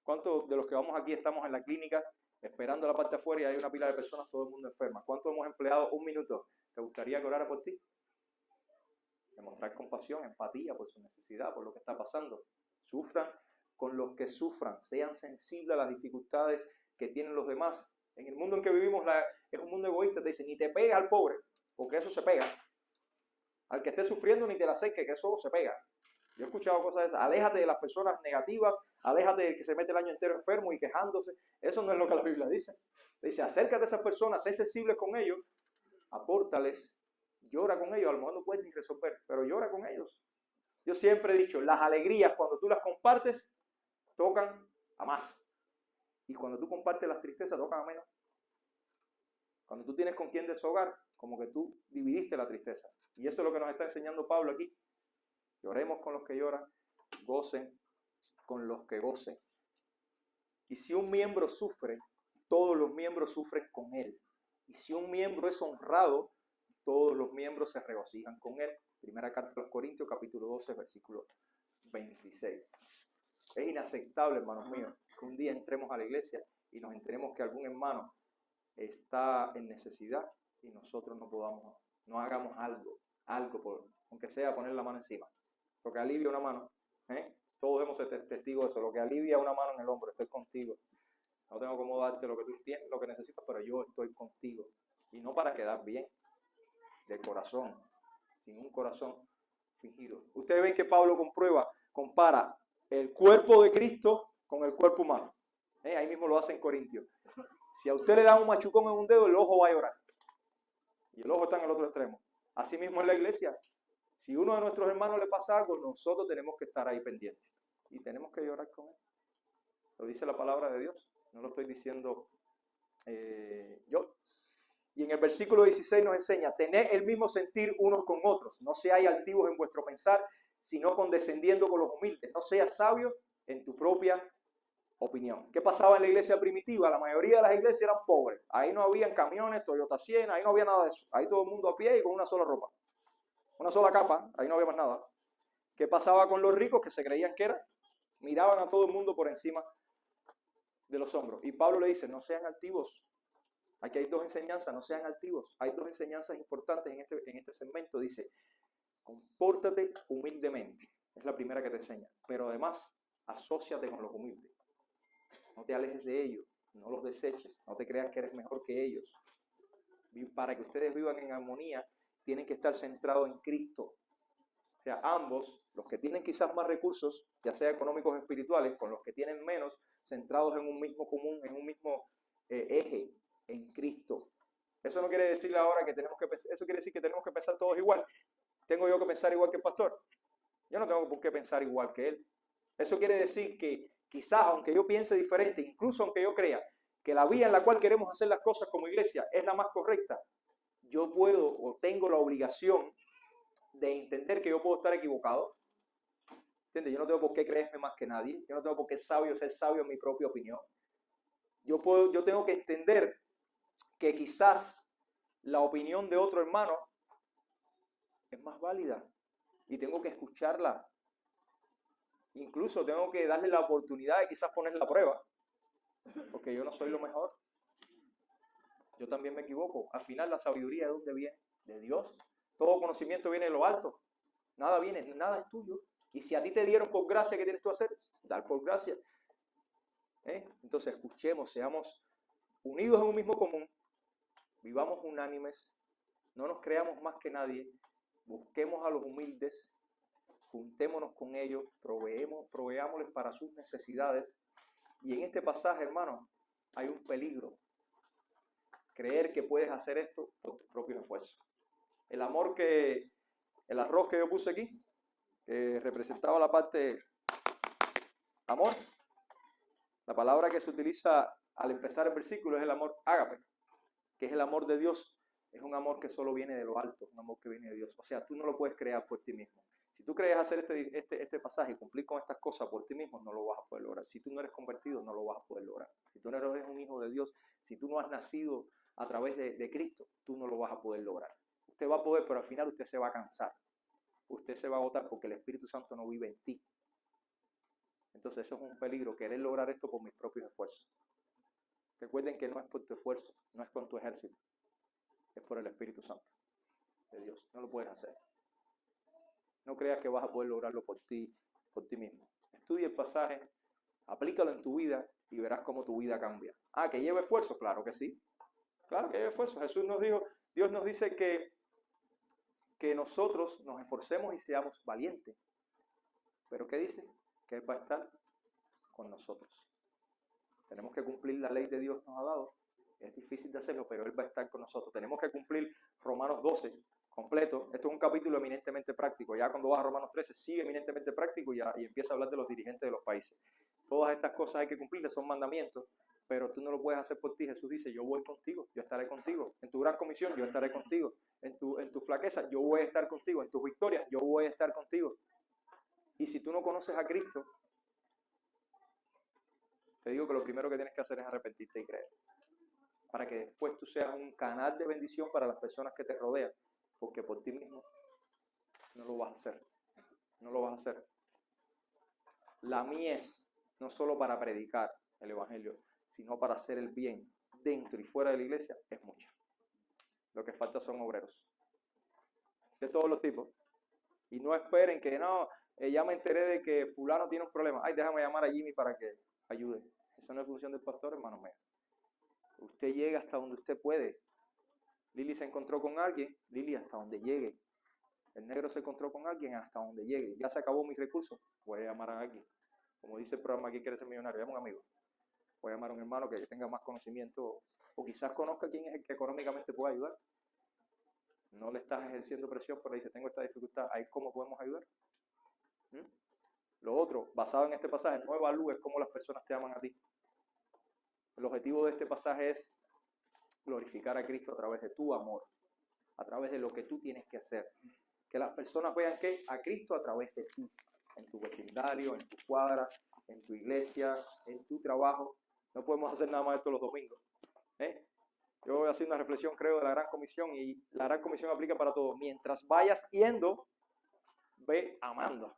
¿Cuántos de los que vamos aquí estamos en la clínica esperando la parte afuera y hay una pila de personas, todo el mundo enferma? ¿Cuántos hemos empleado un minuto? ¿Te gustaría que orara por ti? Demostrar compasión, empatía por su necesidad, por lo que está pasando. Sufran con los que sufran. Sean sensibles a las dificultades que tienen los demás. En el mundo en que vivimos es un mundo egoísta. Te dicen, ni te pegas al pobre, porque eso se pega. Al que esté sufriendo, ni te la acerques, que eso se pega. Yo he escuchado cosas de esas. Aléjate de las personas negativas, aléjate del que se mete el año entero enfermo y quejándose. Eso no es lo que la Biblia dice. Dice, acércate a esas personas, sé sensible con ellos, apórtales, llora con ellos. A lo mejor no puedes ni resolver, pero llora con ellos. Yo siempre he dicho, las alegrías cuando tú las compartes, tocan a más. Y cuando tú compartes las tristezas, tocan a menos. Cuando tú tienes con quién deshogar, como que tú dividiste la tristeza. Y eso es lo que nos está enseñando Pablo aquí. Lloremos con los que lloran, gocen con los que gocen. Y si un miembro sufre, todos los miembros sufren con él. Y si un miembro es honrado, todos los miembros se regocijan con él. Primera carta a los Corintios, capítulo 12, versículo 26. Es inaceptable, hermanos míos, que un día entremos a la iglesia y nos enteremos que algún hermano está en necesidad y nosotros no hagamos algo por, aunque sea poner la mano encima. Lo que alivia una mano, todos hemos sido testigos de eso, lo que alivia una mano en el hombro, estoy contigo. No tengo cómo darte lo que tú tienes, lo que necesitas, pero yo estoy contigo. Y no para quedar bien, del corazón, sin un corazón fingido. Ustedes ven que Pablo compara el cuerpo de Cristo con el cuerpo humano. Ahí mismo lo hace en Corintios. Si a usted le dan un machucón en un dedo, el ojo va a llorar. Y el ojo está en el otro extremo. Así mismo en la iglesia. Si uno de nuestros hermanos le pasa algo, nosotros tenemos que estar ahí pendientes. Y tenemos que llorar con él. Lo dice la palabra de Dios. No lo estoy diciendo yo. Y en el versículo 16 nos enseña, tened el mismo sentir unos con otros. No seáis altivos en vuestro pensar, sino condescendiendo con los humildes. No seas sabio en tu propia opinión. ¿Qué pasaba en la iglesia primitiva? La mayoría de las iglesias eran pobres. Ahí no habían camiones, Toyota Siena, ahí no había nada de eso. Ahí todo el mundo a pie y con una sola ropa. Una sola capa, ahí no había más nada. ¿Qué pasaba con los ricos que se creían que eran? Miraban a todo el mundo por encima de los hombros. Y Pablo le dice, no sean altivos. Aquí hay dos enseñanzas, no sean altivos. Hay dos enseñanzas importantes en este segmento. Dice, compórtate humildemente. Es la primera que te enseña. Pero además, asóciate con los humildes. No te alejes de ellos. No los deseches. No te creas que eres mejor que ellos. Para que ustedes vivan en armonía, tienen que estar centrados en Cristo. O sea, ambos Los que tienen quizás más recursos, ya sea económicos o espirituales, con los que tienen menos, centrados en un mismo común, en un mismo eje, en Cristo. Eso no quiere decir ahora que tenemos que pensar, eso quiere decir que tenemos que pensar todos igual. ¿Tengo yo que pensar igual que el pastor? Yo no tengo por qué pensar igual que él. Eso quiere decir que quizás, aunque yo piense diferente, incluso aunque yo crea que la vía en la cual queremos hacer las cosas como iglesia es la más correcta, yo puedo o tengo la obligación de entender que yo puedo estar equivocado. ¿Entiendes? Yo no tengo por qué creerme más que nadie. Yo no tengo por qué ser sabio en mi propia opinión. Yo tengo que entender que quizás la opinión de otro hermano es más válida y tengo que escucharla. Incluso tengo que darle la oportunidad de quizás ponerla a prueba, porque yo no soy lo mejor. Yo también me equivoco. Al final, la sabiduría, ¿de dónde viene? De Dios. Todo conocimiento viene de lo alto. Nada es tuyo. Y si a ti te dieron por gracia, ¿qué tienes tú a hacer? Dar por gracia. Entonces, escuchemos, seamos unidos en un mismo común, vivamos unánimes, no nos creamos más que nadie, busquemos a los humildes, juntémonos con ellos, proveámosles para sus necesidades. Y en este pasaje, hermano, hay un peligro. Creer que puedes hacer esto por tus propios esfuerzos. El arroz que yo puse aquí, que representaba la parte amor, la palabra que se utiliza al empezar el versículo es el amor ágape, que es el amor de Dios. Es un amor que solo viene de lo alto, un amor que viene de Dios. O sea, tú no lo puedes crear por ti mismo. Si tú crees hacer este pasaje y cumplir con estas cosas por ti mismo, no lo vas a poder lograr. Si tú no eres convertido, no lo vas a poder lograr. Si tú no eres un hijo de Dios, si tú no has nacido a través de Cristo, tú no lo vas a poder lograr. Usted va a poder, pero al final usted se va a cansar. Usted se va a agotar porque el Espíritu Santo no vive en ti. Entonces eso es un peligro, querer lograr esto por mis propios esfuerzos. Recuerden que no es por tu esfuerzo, no es con tu ejército, es por el Espíritu Santo de Dios. No lo puedes hacer. No creas que vas a poder lograrlo por ti mismo. Estudia el pasaje, aplícalo en tu vida y verás cómo tu vida cambia. ¿Que lleva esfuerzo? Claro que sí. Claro que lleva esfuerzo. Jesús nos dijo, Dios nos dice que nosotros nos esforcemos y seamos valientes. ¿Pero qué dice? Que Él va a estar con nosotros. Tenemos que cumplir la ley de Dios nos ha dado. Es difícil de hacerlo, pero Él va a estar con nosotros. Tenemos que cumplir Romanos 12 completo. Esto es un capítulo eminentemente práctico. Ya cuando vas a Romanos 13 sigue eminentemente práctico y empieza a hablar de los dirigentes de los países. Todas estas cosas hay que cumplirlas, son mandamientos, pero tú no lo puedes hacer por ti. Jesús dice, yo voy contigo, yo estaré contigo. En tu gran comisión, yo estaré contigo. En tu flaqueza, yo voy a estar contigo. En tus victorias, yo voy a estar contigo. Y si tú no conoces a Cristo, te digo que lo primero que tienes que hacer es arrepentirte y creer. Para que después tú seas un canal de bendición para las personas que te rodean. Porque por ti mismo no lo vas a hacer. No lo vas a hacer. La mies, no solo para predicar el Evangelio, sino para hacer el bien dentro y fuera de la iglesia, es mucha. Lo que falta son obreros. De todos los tipos. Y no esperen que no, ya me enteré de que fulano tiene un problema. Déjame llamar a Jimmy para que ayude. Eso no es función del pastor, hermano mío. Usted llega hasta donde usted puede. Lili se encontró con alguien, Lili hasta donde llegue. El negro se encontró con alguien hasta donde llegue. Ya se acabó mis recursos, voy a llamar a alguien. Como dice el programa Aquí Quiere Ser Millonario, llama a un amigo. Voy a llamar a un hermano que tenga más conocimiento o quizás conozca quién es el que económicamente puede ayudar. No le estás ejerciendo presión, pero le dice, tengo esta dificultad, ¿ahí cómo podemos ayudar? Lo otro, basado en este pasaje, no evalúes cómo las personas te aman a ti. El objetivo de este pasaje es glorificar a Cristo a través de tu amor, a través de lo que tú tienes que hacer. Que las personas vean que a Cristo a través de ti, en tu vecindario, en tu cuadra, en tu iglesia, en tu trabajo. No podemos hacer nada más esto los domingos. Yo voy a hacer una reflexión, creo, de la Gran Comisión, y la Gran Comisión aplica para todo. Mientras vayas yendo, ve amando.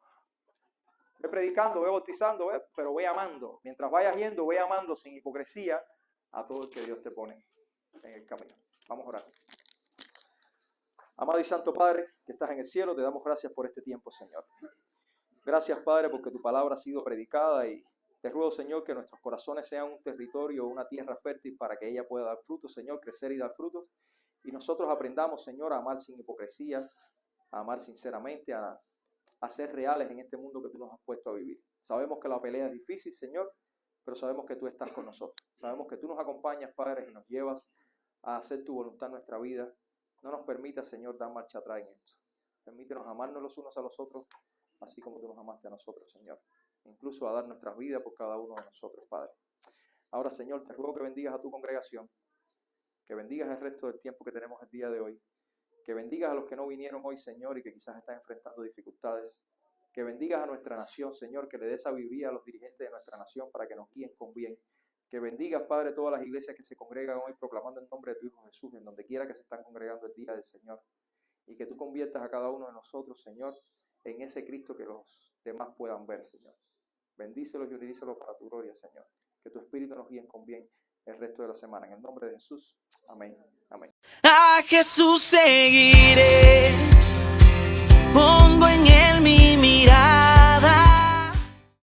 Ve predicando, ve bautizando, pero ve amando. Mientras vayas yendo, ve amando sin hipocresía a todo el que Dios te pone en el camino. Vamos a orar. Amado y santo Padre, que estás en el cielo, te damos gracias por este tiempo, Señor. Gracias, Padre, porque tu palabra ha sido predicada y te ruego, Señor, que nuestros corazones sean un territorio, una tierra fértil para que ella pueda dar frutos, Señor, crecer y dar frutos. Y nosotros aprendamos, Señor, a amar sin hipocresía, a amar sinceramente, a a ser reales en este mundo que tú nos has puesto a vivir. Sabemos que la pelea es difícil, Señor, pero sabemos que tú estás con nosotros. Sabemos que tú nos acompañas, Padre, y nos llevas a hacer tu voluntad en nuestra vida. No nos permitas, Señor, dar marcha atrás en esto. Permítenos amarnos los unos a los otros, así como tú nos amaste a nosotros, Señor. Incluso a dar nuestras vidas por cada uno de nosotros, Padre. Ahora, Señor, te ruego que bendigas a tu congregación, que bendigas el resto del tiempo que tenemos el día de hoy, que bendigas a los que no vinieron hoy, Señor, y que quizás están enfrentando dificultades, que bendigas a nuestra nación, Señor, que le des sabiduría a los dirigentes de nuestra nación para que nos guíen con bien, que bendigas, Padre, todas las iglesias que se congregan hoy proclamando el nombre de tu Hijo Jesús, en donde quiera que se están congregando el día del Señor, y que tú conviertas a cada uno de nosotros, Señor, en ese Cristo que los demás puedan ver, Señor. Bendícelos y utilícelos para tu gloria, Señor. Que tu Espíritu nos guíe con bien el resto de la semana. En el nombre de Jesús. Amén. Amén. A Jesús seguiré, pongo en él